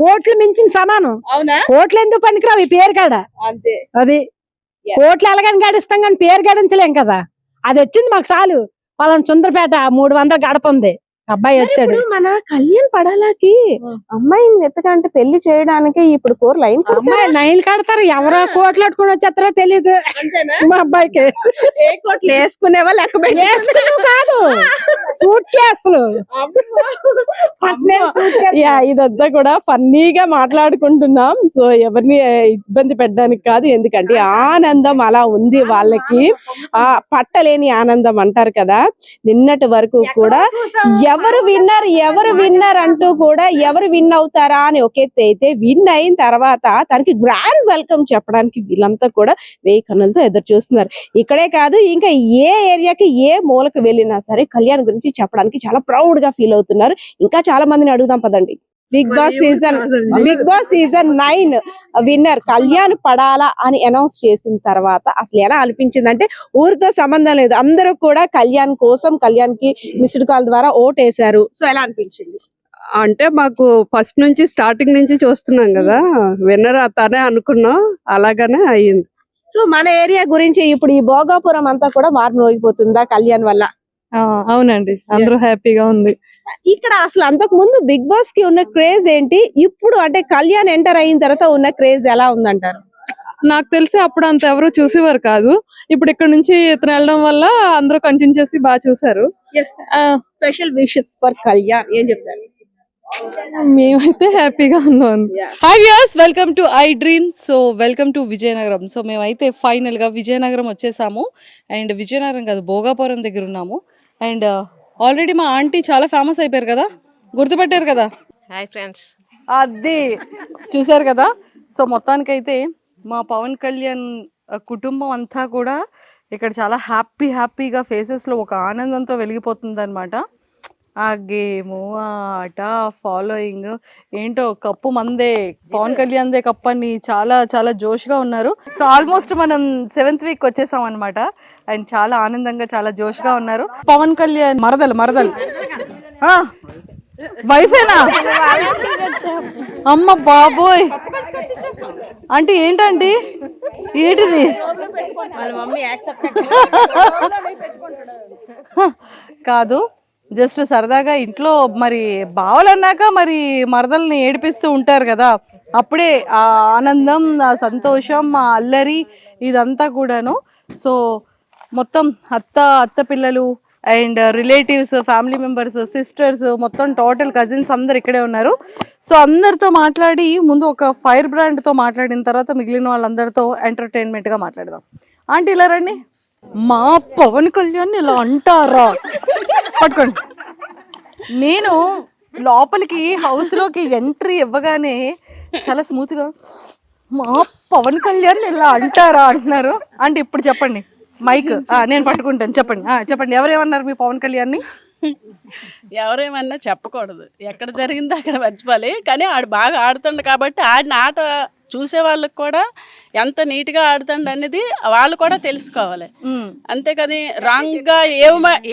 కోట్లు మించిన సమానం. అవునా? కోట్లు ఎందుకు పనికిరావు ఈ పేరు కాడ? అంతే. అది కోట్లు ఎలాగని గడిస్తాం కానీ పేరు గడించలేం కదా. అది వచ్చింది మాకు చాలు. పలానా సుందరపేట 300 గడప ఉంది, అబ్బాయి వచ్చాడు. మన కళ్యాణ్ పడాలకి అమ్మాయిని ఎత్తకంటే పెళ్లి చేయడానికి ఇప్పుడు 4 లైన్ అమ్మాయి నైన్లు కడతారు. ఎవరో కోట్లు పట్టుకుని వచ్చేస్తారో తెలీదు మా అబ్బాయికి. ఏ కోట్లు వేసుకునేవా లేకపోతే కాదు, సూట్ కేసులు. ఇదంతా కూడా ఫన్నీగా మాట్లాడుకుంటున్నాం. సో ఎవరిని ఇబ్బంది పెట్టడానికి కాదు, ఎందుకంటే ఆనందం అలా ఉంది వాళ్ళకి. పట్టలేని ఆనందం అంటారు కదా. నిన్నటి వరకు కూడా ఎవరు విన్నర్ అంటూ కూడా ఎవరు విన్ అవుతారా అని ఒకెత్తి అయితే, విన్ అయిన తర్వాత తనకి గ్రాండ్ వెల్కమ్ చెప్పడానికి వీళ్ళంతా కూడా 1000 కన్నులతో ఎదురు చూస్తున్నారు. ఇక్కడే కాదు, ఇంకా ఏ ఏరియాకి ఏ మూలకు వెళ్ళినా సరే కళ్యాణ్ గురించి చెప్పడానికి చాలా ప్రౌడ్ గా ఫీల్ అవుతున్నారు. ఇంకా చాలా మందిని అడుగుదాం పదండి. Big boss season 9 winner Kalyan Padala అని అనౌన్స్ చేసిన తర్వాత అసలు ఎలా అనిపించింది అంటే, ఊరితో సంబంధం లేదు, అందరూ కూడా కళ్యాణ్ కోసం, కళ్యాణ్ కి మిస్డ్ కాల్ ద్వారా ఓటేశారు. సో ఎలా అనిపించింది? అంటే మాకు ఫస్ట్ నుంచి స్టార్టింగ్ నుంచి చూస్తున్నాం కదా, విన్నర్ తనే అనుకున్నాం, అలాగనే అయ్యింది. సో మన ఏరియా గురించి ఇప్పుడు ఈ భోగాపురం అంతా కూడా మారుమోగిపోతుందా కళ్యాణ్ వల్ల? అవునండి, అందరూ హ్యాపీగా ఉంది. ఇక్కడ అసలు అంతకు ముందు బిగ్ బాస్ కి ఉన్న క్రేజ్ ఏంటి, ఇప్పుడు అంటే కళ్యాణ్ ఎంటర్ అయిన తర్వాత ఉన్న క్రేజ్ ఎలా ఉందంటారు? నాకు తెలిసి అప్పుడు అంత ఎవరు చూసేవారు కాదు. ఇప్పుడు ఇక్కడ నుంచి ఇతను వెళ్ళడం వల్ల అందరూ కంటిన్యూ చేసి బాగా చూసారు. స్పెషల్ విషెస్ ఫర్ కళ్యాణ్ ఏం చెప్తారు? మేమైతే హ్యాపీగా ఉన్నాం. Hi viewers, welcome to I dream. So welcome to Vizianagaram. So మేమైతే ఫైనల్గా విజయనగరం వచ్చేసాము. అండ్ విజయనగరం కాదు, భోగాపురం దగ్గర ఉన్నాము. అండ్ ఆల్రెడీ మా ఆంటీ చాలా ఫేమస్ అయిపోయారు కదా, గుర్తుపట్టారు కదా. హాయ్ ఫ్రెండ్స్, అది చూసారు కదా. సో మొత్తానికైతే మా పవన్ కళ్యాణ్ కుటుంబం అంతా కూడా ఇక్కడ చాలా హ్యాపీగా ఫేసెస్లో ఒక ఆనందంతో వెలిగిపోతుంది అనమాట. ఆ గేము, ఆ ఆట, ఫాలోయింగ్ ఏంటో, కప్పు మందే, పవన్ కళ్యాణ్దే కప్పు అని చాలా జోష్గా ఉన్నారు. సో ఆల్మోస్ట్ మనం 7th వీక్ వచ్చేసాం అనమాట. అండ్ చాలా ఆనందంగా, చాలా జోష్గా ఉన్నారు. పవన్ కళ్యాణ్ మరదలు వైఫేనా? అమ్మ బాబోయ్, అంటే ఏంటండి ఏంటిది? కాదు, జస్ట్ సరదాగా ఇంట్లో మరి బావలన్నాక మరి మరదల్ని ఏడిపిస్తూ ఉంటారు కదా, అప్పుడే ఆ ఆనందం, ఆ సంతోషం, ఆ అల్లరి ఇదంతా కూడాను. సో మొత్తం అత్త పిల్లలు and relatives, family members, sisters, మొత్తం టోటల్ కజిన్స్ అందరు ఇక్కడే ఉన్నారు. సో అందరితో మాట్లాడి ముందు ఒక ఫైర్ బ్రాండ్తో మాట్లాడిన తర్వాత మిగిలిన వాళ్ళందరితో ఎంటర్టైన్మెంట్గా మాట్లాడదాం. ఆంటీ ఇలా రండి. మా పవన్ కళ్యాణ్ ఇలా అంటారా? పట్టుకోండి. నేను లోపలికి హౌస్లోకి ఎంట్రీ ఇవ్వగానే చాలా స్మూత్గా మా పవన్ కళ్యాణ్ ఇలా అంటారా అంటున్నారు. అంటే ఇప్పుడు చెప్పండి, మైక్ నేను పట్టుకుంటాను, చెప్పండి ఎవరేమన్నారు మీ పవన్ కళ్యాణ్ని? ఎవరేమన్నా చెప్పకూడదు, ఎక్కడ జరిగిందో అక్కడ మర్చిపోవాలి. కానీ ఆడు బాగా ఆడుతుండు కాబట్టి ఆడిన ఆట చూసే వాళ్ళకి కూడా ఎంత నీట్గా ఆడుతుండ అనేది వాళ్ళు కూడా తెలుసుకోవాలి. అంతేకాని రాంగ్గా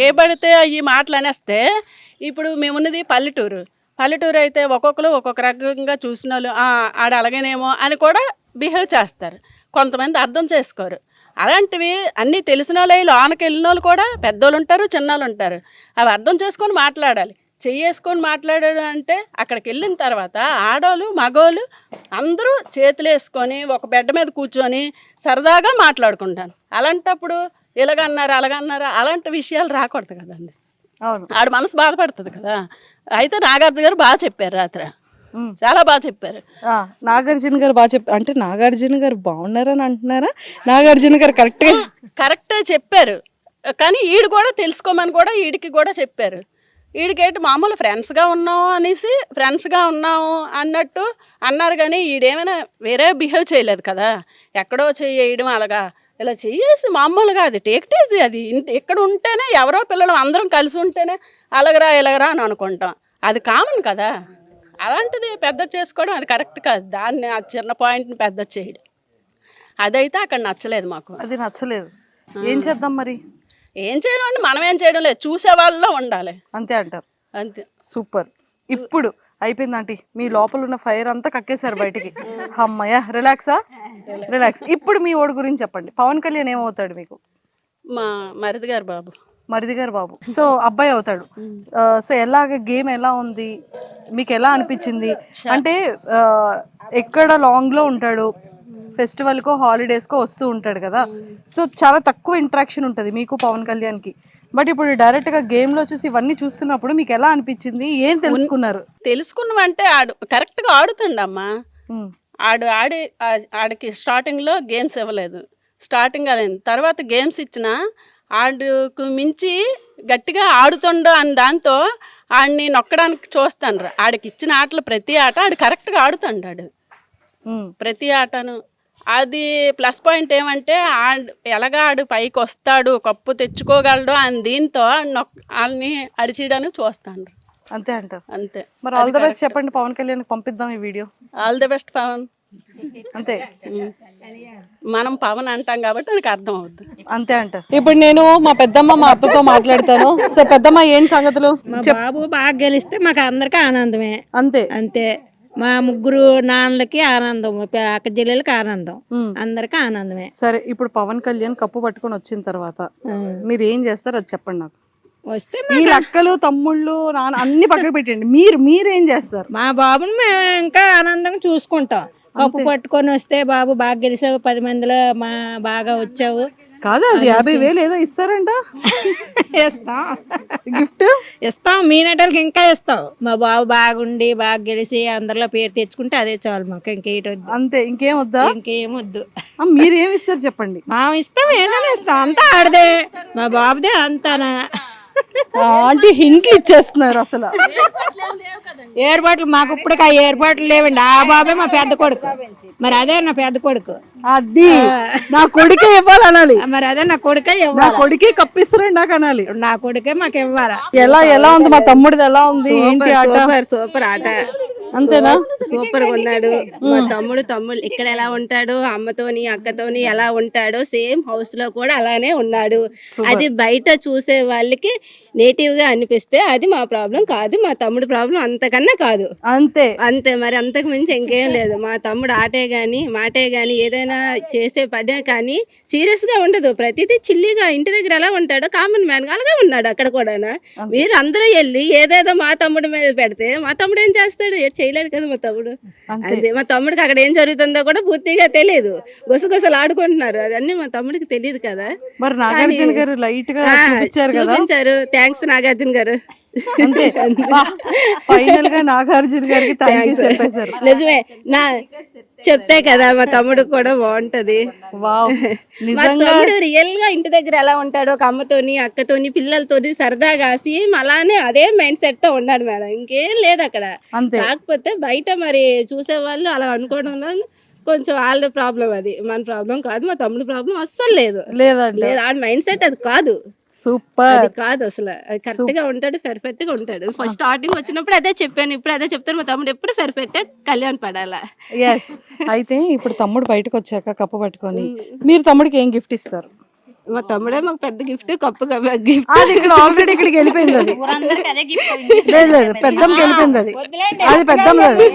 ఏ పడితే ఈ మాటలు అనేస్తే, ఇప్పుడు మేమున్నది పల్లెటూరు, పల్లెటూరు అయితే ఒక్కొక్కరు ఒక్కొక్క రకంగా చూసిన వాళ్ళు ఆడ అలాగేనేమో అని కూడా బిహేవ్ చేస్తారు. కొంతమంది అర్థం చేసుకోరు. అలాంటివి అన్నీ తెలిసిన వాళ్ళు లోనకి వెళ్ళిన వాళ్ళు కూడా పెద్దోళ్ళు ఉంటారు, చిన్నోళ్ళు ఉంటారు. అవి అర్థం చేసుకొని మాట్లాడాలి. చెయ్యేసుకొని మాట్లాడాడు అంటే అక్కడికి వెళ్ళిన తర్వాత ఆడోళ్ళు మగోళ్ళు అందరూ చేతులు వేసుకొని ఒక బెడ్ మీద కూర్చొని సరదాగా మాట్లాడుకుంటాను. అలాంటప్పుడు ఇలాగన్నారు అలాగన్నారు అలాంటి విషయాలు రాకూడదు కదండి. అవును, ఆడ మనసు బాధపడుతుంది కదా. అయితే నాగార్జున గారు బాగా చెప్పారు రాత్రి, చాలా బాగా చెప్పారు. నాగార్జున గారు బాగా చెప్పారు. అంటే నాగార్జున గారు బాగున్నారని అంటున్నారా? నాగార్జున గారు కరెక్టే చెప్పారు. కానీ ఈడు కూడా తెలుసుకోమని కూడా ఈడికి కూడా చెప్పారు. ఈడికేంటి మామూలు ఫ్రెండ్స్గా ఉన్నాము అనేసి ఫ్రెండ్స్గా ఉన్నాము అన్నట్టు అన్నారు. కానీ ఈడేమైనా వేరే బిహేవ్ చేయలేదు కదా. ఎక్కడో చేయడం అలాగా ఇలా చెయ్యేసి మామూలుగా అది టేక్టేజీ. అది ఇక్కడ ఉంటేనే ఎవరో పిల్లలు అందరం కలిసి ఉంటేనే అలాగరా ఇలాగరా అని అనుకుంటాం. అది కామన్ కదా. అలాంటిది పెద్ద చేసుకోవడం అది కరెక్ట్ కాదు. దాన్ని ఆ చిన్న పాయింట్ని పెద్ద చేయడం అదైతే అక్కడ నచ్చలేదు మాకు. అది నచ్చలేదు. ఏం చేద్దాం మరి? ఏం చేయడం అంటే మనం ఏం చేయడం లేదు, చూసే వాళ్ళలో ఉండాలి అంతే అంటారు. అంతే. సూపర్. ఇప్పుడు అయిపోయింది ఆంటీ, మీ లోపల ఉన్న ఫైర్ అంతా కక్కేశారు బయటికి. అమ్మయ్య, రిలాక్సా? రిలాక్స్. ఇప్పుడు మీ ఓడి గురించి చెప్పండి. పవన్ కళ్యాణ్ ఏమవుతాడు మీకు? మా మరిది గారు బాబు. మరిది గారు బాబు. సో అబ్బాయి అవుతాడు. సో ఎలాగ గేమ్ ఎలా ఉంది మీకు, ఎలా అనిపించింది? అంటే ఎక్కడ లాంగ్ లో ఉంటాడు, ఫెస్టివల్ కో హాలిడేస్ కో వస్తూ ఉంటాడు కదా. సో చాలా తక్కువ ఇంటరాక్షన్ ఉంటుంది మీకు పవన్ కళ్యాణ్ కి. బట్ ఇప్పుడు డైరెక్ట్ గా గేమ్ లో చూసి ఇవన్నీ చూస్తున్నప్పుడు మీకు ఎలా అనిపించింది? ఏం తెలుసుకున్నారు? తెలుసుకున్నామంటే ఆడు కరెక్ట్ గా ఆడుతుండమ్మా. ఆడికి స్టార్టింగ్ లో గేమ్స్ ఇవ్వలేదు. స్టార్టింగ్ అయింది, తర్వాత గేమ్స్ ఇచ్చినా ఆడుకు మించి గట్టిగా ఆడుతుండో అని దాంతో ఆడిని నొక్కడానికి చూస్తాను. ఆడికి ఇచ్చిన ఆటలు ప్రతి ఆట ఆడు కరెక్ట్గా ఆడుతుండాడు, ప్రతి ఆటను. అది ప్లస్ పాయింట్ ఏమంటే ఎలాగా ఆడు పైకి వస్తాడు, కప్పు తెచ్చుకోగలడు అని దీంతో వాళ్ళని అడిచేయడానికి చూస్తాను. అంతే అంటారు. అంతే. మరి ఆల్ ది బెస్ట్ చెప్పండి, పవన్ కళ్యాణ్ పంపిద్దాం ఈ video. All the best Pawan. అంతే, మనం పవన్ అంటాం కాబట్టి నాకు అర్థం అవుద్ది. అంతే అంటారు. ఇప్పుడు నేను మా పెద్దమ్మ మా అత్తతో మాట్లాడతాను. సో పెద్దమ్మ ఏంటి సంగతులు? బాబు బాగా గెలిస్తే మాకు అందరికీ ఆనందమే. అంతే అంతే. మా ముగ్గురు నాన్నలకి ఆనందం, అక్క జిల్లలకి ఆనందం, అందరికి ఆనందమే. సరే, ఇప్పుడు పవన్ కళ్యాణ్ కప్పు పట్టుకొని వచ్చిన తర్వాత మీరు ఏం చేస్తారు అది చెప్పండి నాకు. వస్తే మీ అక్కలు తమ్ముళ్ళు నాన్న అన్ని పక్కకు పెట్టండి. మీరేం చేస్తారు? మా బాబుని మేము ఇంకా ఆనందంగా చూసుకుంటాం. కప్పు పట్టుకొని వస్తే బాబు బాగా గెలిచావు, 10 మందిలో బాగా వచ్చావు కాదు, అది 50,000 ఏదో ఇస్తారంట. ఇస్తాం, గిఫ్ట్ ఇస్తాం. మీ నటలకి ఇంకా ఇస్తాం. మా బాబు బాగుండి బాగా గెలిచి అందరిలో పేరు తెచ్చుకుంటే అదే చాలు మాకు. ఇంకేటొద్దు. అంతే, ఇంకేం వద్దా? ఇంకేం వద్దు. మీరేమి ఇస్తారు చెప్పండి. మా ఇష్టం ఏదైనా ఇస్తాం. అంతా ఆడదే, మా బాబుదే అంతానా. అంటే హింట్లు ఇచ్చేస్తున్నారు. అసలు ఏర్పాట్లు మాకు ఇప్పటికి ఆ ఏర్పాట్లు లేవండి. ఆ బాబే మా పెద్ద కొడుకు, మరి అదే నా పెద్ద కొడుకు. అది నా కొడుకే ఇవ్వాలనాలి. మరి అదే నా కొడుకే నా కొడుకే కప్పిస్తారండి నాకు అనాలి. నా కొడుకే మాకు ఇవ్వాలా. ఎలా ఉంది మా తమ్ముడిది? ఎలా ఉంది? ఏంటి ఆట? సూపర్ ఆట. అంతేనా? సూపర్ గా ఉన్నాడు మా తమ్ముడు. ఇక్కడ ఎలా ఉంటాడు, అమ్మతోని అక్కతోని ఎలా ఉంటాడో సేమ్ హౌస్ లో కూడా అలానే ఉన్నాడు. అది బయట చూసే వాళ్ళకి నేటివ్ గా అనిపిస్తే అది మా ప్రాబ్లం కాదు, మా తమ్ముడు ప్రాబ్లం అంతకన్నా కాదు. అంతే అంతే, మరి అంతకు మించి ఇంకేం లేదు. మా తమ్ముడు ఆటే గాని మాటే గాని ఏదైనా చేసే పనే కానీ సీరియస్ గా ఉండదు. ప్రతిదీ చిల్లిగా ఇంటి దగ్గర ఎలా ఉంటాడో కామన్ మ్యాన్ గా అలాగే ఉన్నాడు అక్కడ కూడా. మీరు అందరూ వెళ్ళి ఏదేదో మా తమ్ముడి మీద పెడితే మా తమ్ముడు ఏం చేస్తాడు? చేయలేడు కదా మా తమ్ముడు. అదే మా తమ్ముడికి అక్కడ ఏం జరుగుతుందో కూడా పూర్తిగా తెలియదు. గుసగుసలు ఆడుకుంటున్నారు, అదన్నీ మా తమ్ముడికి తెలియదు కదా. మరి నాగార్జున గారు లైట్ గా చూపించారు. థ్యాంక్స్ నాగార్జున గారు. అంతే, ఫైనల్ గా నాగార్జున గారికి థాంక్స్ చెప్పేశారు. నిజమే, నా చెప్తే కదా మా తమ్ముడు కూడా బాగుంటది. మా తమ్ముడు రియల్ గా ఇంటి దగ్గర ఎలా ఉంటాడో, ఒక అమ్మతోని అక్కతోని పిల్లలతోని సరదాగా సేమ్ అలానే అదే మైండ్ సెట్ తో ఉన్నాడు మేడం. ఇంకేం లేదు అక్కడ. కాకపోతే బయట మరి చూసే వాళ్ళు అలా అనుకోవడంలో కొంచెం వాళ్ళ ప్రాబ్లం, అది మన ప్రాబ్లం కాదు. మా తమ్ముడు ప్రాబ్లం అస్సలు లేదు. ఆ మైండ్ సెట్ అది కాదు. సూపర్, అది కాదు అసలు. అది కరెక్ట్ గా ఉంటాడు, పెర్ఫెక్ట్ గా ఉంటాడు. ఫస్ట్ స్టార్టింగ్ వచ్చినప్పుడు అదే చెప్పాను, ఇప్పుడు అదే చెప్తాను. మా తమ్ముడు ఎప్పుడు పెర్ఫెక్ట్ కళ్యాణ్ పడాలా. ఎస్. అయితే ఇప్పుడు తమ్ముడు బయటకు వచ్చాక కప్పు పట్టుకొని మీరు తమ్ముడికి ఏం గిఫ్ట్ ఇస్తారు? మా తమ్ముడే మాకు పెద్ద గిఫ్ట్, కప్పు గిఫ్ట్. అది ఇక్కడ ఆల్రెడీ ఇక్కడికి వెళ్ళిపోయింది అది. లేదు లేదు, పెద్దమ్మకి వెళ్ళిపోయింది అది. అది పెద్దమ్మ అది.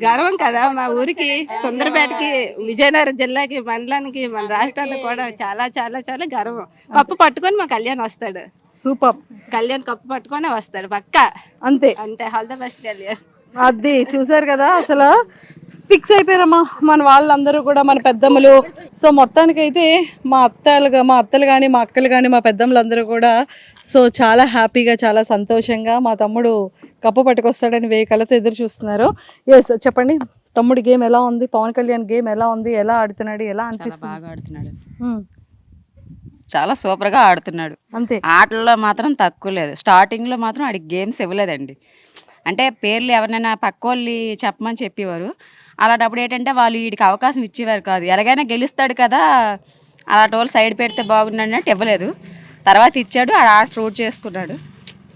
గర్వం కదా మా ఊరికి, సుందరపేటకి, విజయనగరం జిల్లాకి, మండలానికి, మన రాష్ట్రానికి కూడా చాలా చాలా చాలా గర్వం. కప్పు పట్టుకొని మా కళ్యాణ్ వస్తాడు. సూపర్. కళ్యాణ్ కప్పు పట్టుకొని వస్తాడు పక్క. అంతే అంటే ఆల్ ద బెస్ట్ కళ్యాణ్. అది చూసారు కదా, అసలు ఫిక్స్ అయిపోయారమ్మా మన వాళ్ళందరూ కూడా, మన పెద్దమ్మలు. సో మొత్తానికైతే మా అత్తలు కానీ, మా అక్కలు కానీ, మా పెద్దమ్మలు అందరూ కూడా సో చాలా హ్యాపీగా, చాలా సంతోషంగా మా తమ్ముడు కప్పు పట్టుకొస్తాడని వేయి కళ్ళతో ఎదురు చూస్తున్నారు. ఎస్, చెప్పండి తమ్ముడి గేమ్ ఎలా ఉంది? పవన్ కళ్యాణ్ గేమ్ ఎలా ఉంది? ఎలా ఆడుతున్నాడు? ఎలా అనిపిస్తుంది? బాగా ఆడుతున్నాడు, చాలా సూపర్ గా ఆడుతున్నాడు. అంతే. ఆటల్లో మాత్రం తక్కువ లేదు. స్టార్టింగ్ లో మాత్రం ఆడికి గేమ్స్ ఇవ్వలేదండి. అంటే పేర్లు ఎవరినైనా పక్కోళ్ళు చెప్పమని చెప్పేవారు. అలాంటప్పుడు ఏంటంటే వాళ్ళు వీడికి అవకాశం ఇచ్చేవారు కాదు. ఎలాగైనా గెలుస్తాడు కదా, అలాంటి వాళ్ళు సైడ్ పెడితే బాగుండన్నట్టు ఇవ్వలేదు. తర్వాత ఇచ్చాడు, ఆడ ఫ్రూట్ చేసుకున్నాడు,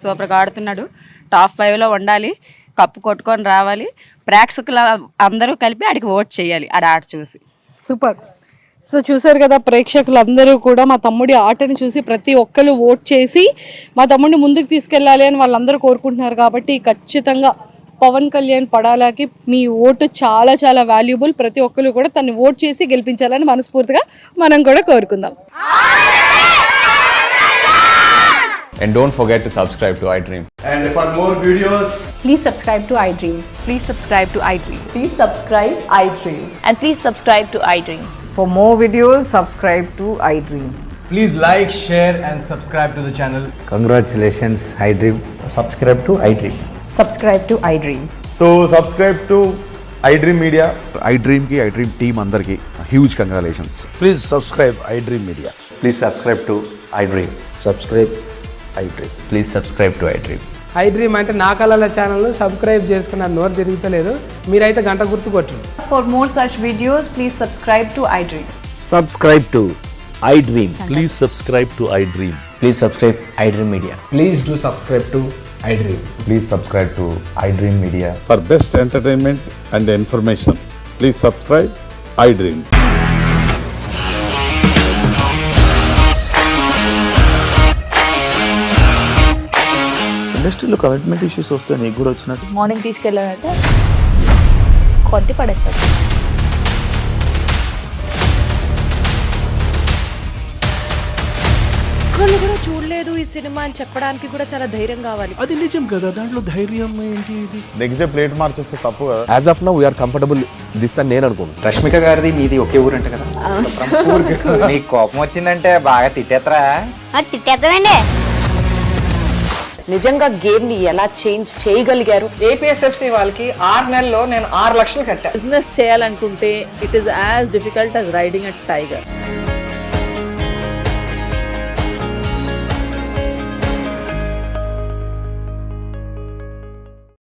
సూపర్గా ఆడుతున్నాడు. టాప్ 5లో ఉండాలి, కప్పు కొట్టుకొని రావాలి. ప్రేక్షకులు అందరూ కలిపి ఆడికి ఓట్ చేయాలి ఆడ చూసి. సూపర్. సో చూసారు కదా, ప్రేక్షకులందరూ కూడా మా తమ్ముడి ఆటని చూసి ప్రతి ఒక్కరు ఓట్ చేసి మా తమ్ముడిని ముందుకు తీసుకెళ్ళాలి అని వాళ్ళందరూ కోరుకుంటున్నారు. కాబట్టి ఖచ్చితంగా పవన్ కళ్యాణ్ పడాలాకి మీ ఓటు చాలా చాలా వాల్యుబుల్. ప్రతి ఒక్కరు కూడా తను ఓట్ చేసి గెలిపించాలని మనస్ఫూర్తిగా మనం కూడా కోరుకుందాం. And don't forget to subscribe to iDream. And for more videos, please subscribe to iDream. Please subscribe to iDream. Please subscribe iDream. And please subscribe to iDream. For more videos, subscribe to iDream. please like, share and subscribe to the channel. Congratulations, iDream. Subscribe to iDream. Subscribe to iDream. So subscribe to iDream Media. iDream ki iDream team andarki huge congratulations. Please subscribe iDream Media. Please subscribe to iDream. Subscribe iDream. Please subscribe to iDream. iDream అంటే నా కళల channel subscribe చేసుకున్నారు, నోరు తిరుగుతలేదు. మీరైతే గంట గుర్తు కొట్టండి. For more such videos, please subscribe to iDream. Subscribe to iDream. Please subscribe to iDream. Please subscribe iDream Media. Please do subscribe to iDream. Please subscribe to iDream Media. For best entertainment and information, please subscribe iDream. ఇండస్ట్రీలో commitment issues వస్తే నీకు కూడా వచ్చినట్టు. Morning తీసుకెళ్ళాడంటే కొట్టి పడేశాడు. ఒక్కళ్ళు కూడా చూడలేదు ఈ సినిమా అని చెప్పడానికి కూడా చాలా ధైర్యం కావాలి. అది నిజం కదా, దాంట్లో ధైర్యం ఏంటి? ఇది నెక్స్ట్ డే ప్లేట్ మార్చేస్తే తప్పు కదా. As of now we are comfortable this అని నేను అనుకుంటున్నాను. రష్మిక గారిది మీది ఒకే ఊరు అంట కదా. నీకు కోపం వచ్చిందంటే బాగా తిట్టేత్తరా? తిట్టేద్దామండి. నిజంగా గేమ్ ని ఎలా చేంజ్ చేయగలిగారు? ఏపీఎస్ఎఫ్సి వాళ్ళకి 6 నెలల్లో నేను 6 లక్షలు కట్టా. బిజినెస్ చేయాలనుకుంటే it is as difficult as riding a tiger.